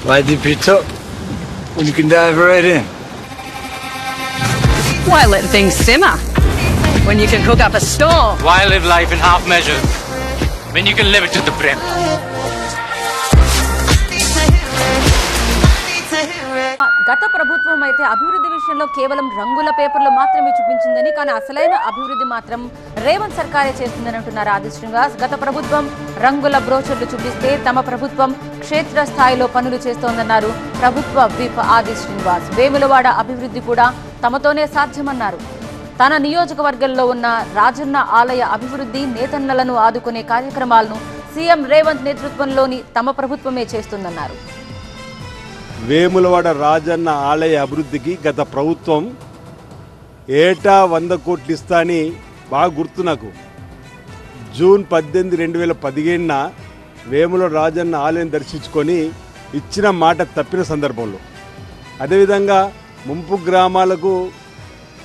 Why the pizza when you can dive right in? Why let things simmer when you can cook up a storm? Why live life in half measures when you can live it to the brim? గత ప్రభుత్వం అయితే అభివృద్ధి విషయంలో కేవలం రంగుల పేపర్లు మాత్రమే చూపించిందని, కానీ అసలైన అభివృద్ధి మాత్రం రేవంత్ సర్కారే చేస్తుందని అంటున్నారు ఆది శ్రీనివాస్. గత ప్రభుత్వం రంగుల బ్రోచర్లు చూపిస్తే తమ ప్రభుత్వం క్షేత్ర స్థాయిలో పనులు చేస్తోందన్నారు ప్రభుత్వ విప్ ఆది శ్రీనివాస్. వేములవాడ అభివృద్ధి కూడా తమతోనే సాధ్యమన్నారు. తన నియోజకవర్గంలో ఉన్న రాజన్న ఆలయ అభివృద్ధి, నేతన్నలను ఆదుకునే కార్యక్రమాలను సీఎం రేవంత్ నేతృత్వంలోని తమ ప్రభుత్వమే చేస్తుందన్నారు. వేములవాడ రాజన్న ఆలయ అభివృద్ధికి గత ప్రభుత్వం ఏటా 100 కోట్లు ఇస్తా అని బాగా గుర్తు నాకు. జూన్ 18, 2015న వేములవాడ రాజన్న ఆలయం దర్శించుకొని ఇచ్చిన మాట తప్పిన సందర్భంలో, అదేవిధంగా ముంపు గ్రామాలకు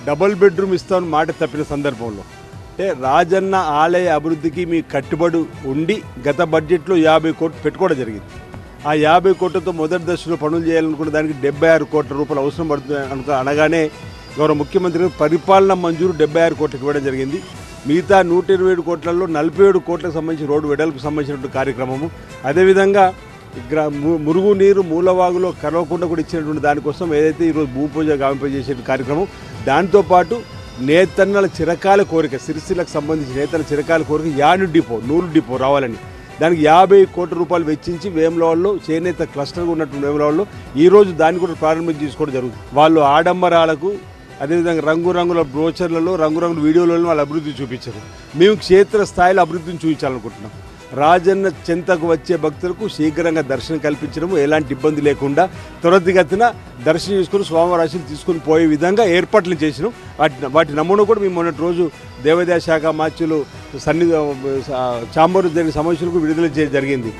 డబుల్ బెడ్రూమ్ ఇస్తామని మాట తప్పిన సందర్భంలో, అంటే రాజన్న ఆలయ అభివృద్ధికి మీ కట్టుబడి ఉండి గత బడ్జెట్లో 50 కోట్లు పెట్టుకోవడం జరిగింది. ఆ 50 కోట్లతో మొదటి దశలో పనులు చేయాలనుకున్న దానికి 76 కోట్ల రూపాయలు అవసరం పడుతుంది అనగానే గౌరవ ముఖ్యమంత్రి పరిపాలన మంజూరు 76 కోట్లకు ఇవ్వడం జరిగింది. మిగతా 127 కోట్లలో 47 కోట్లకు సంబంధించి రోడ్డు వెడల్పు సంబంధించినటువంటి కార్యక్రమము, అదేవిధంగా మురుగునీరు మూలవాగులో కలవకుండా కూడా ఇచ్చినటువంటి దానికోసం ఏదైతే ఈరోజు భూపూజ గావింప చేసే కార్యక్రమం, దాంతోపాటు నేతన్నల చిరకాల కోరిక, సిరిసిల్లకు సంబంధించి నేతల చిరకాల కోరిక యాను డిపో, నూలు డిపో రావాలని, దానికి 50 కోట్ల రూపాయలు వెచ్చించి వేములవాడలో చేనేత క్లస్టర్గా ఉన్నటువంటి వేములవాడలో ఈరోజు దాన్ని కూడా ప్రారంభం చేసుకోవడం జరుగుతుంది. వాళ్ళు ఆడంబరాలకు, అదేవిధంగా రంగురంగుల బ్రోచర్లలో, రంగురంగుల వీడియోలలో వాళ్ళు అభివృద్ధి చూపించారు. మేము క్షేత్ర స్థాయిలో అభివృద్ధిని చూపించాలనుకుంటున్నాం. రాజన్న చెంతకు వచ్చే భక్తులకు శీఘ్రంగా దర్శనం కల్పించడము, ఎలాంటి ఇబ్బంది లేకుండా త్వరితగతిన దర్శనం చేసుకుని స్వామివారి ఆశీస్సులు తీసుకుని పోయే విధంగా ఏర్పాట్లు చేసినాం. వాటి నమూనా కూడా మేము మొన్నటి రోజు దేవాదాయ శాఖ మార్చులు చాంబర్ జరిగిన సమస్యలకు విడుదల చేయడం జరిగింది.